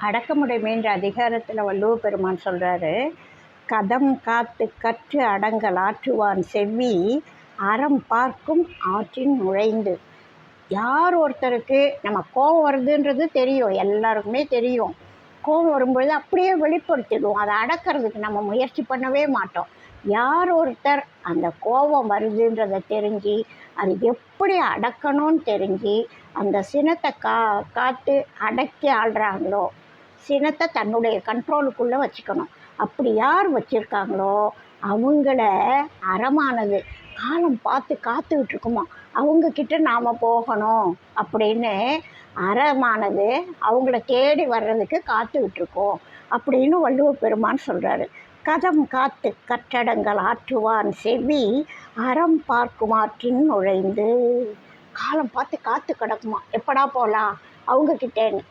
அடக்கமுடைமைன்ற அதிகாரத்தில் வள்ளுவ பெருமான் சொல்கிறாரு, கதம் காத்து கற்று அடங்கல் ஆற்றுவான் செவ்வி அறம் பார்க்கும் ஆற்றின் நுழைந்து. யார் ஒருத்தருக்கு நம்ம கோபம் வருதுன்றது தெரியும், எல்லாருக்குமே தெரியும். கோபம் வரும்பொழுது அப்படியே வெளிப்படுத்திடுவோம், அதை அடக்கிறதுக்கு நம்ம முயற்சி பண்ணவே மாட்டோம். யார் ஒருத்தர் அந்த கோபம் வருதுன்றதை தெரிஞ்சு அது எப்படி அடக்கணும்னு தெரிஞ்சு அந்த சினத்தை காத்து அடக்கி ஆள்றாங்களோ, சினத்தை தன்னுடைய கண்ட்ரோலுக்குள்ளே வச்சுக்கணும். அப்படி யார் வச்சுருக்காங்களோ அவங்கள அறமானது காலம் பார்த்து காத்துக்கிட்டு இருக்குமா, அவங்கக்கிட்ட நாம் போகணும் அப்படின்னு அறமானது அவங்கள தேடி வர்றதுக்கு காத்துக்கிட்டுருக்கோம் அப்படின்னு வள்ளுவ பெருமான் சொல்கிறாரு. கதம் காத்து கற்றடங்கள் ஆற்றுவான் செவ்வி அறம் பார்க்கும் ஆற்றின் நுழைந்து. காலம் பார்த்து காத்து கிடக்குமா, எப்படா போகலாம் அவங்கக்கிட்டேன்னு.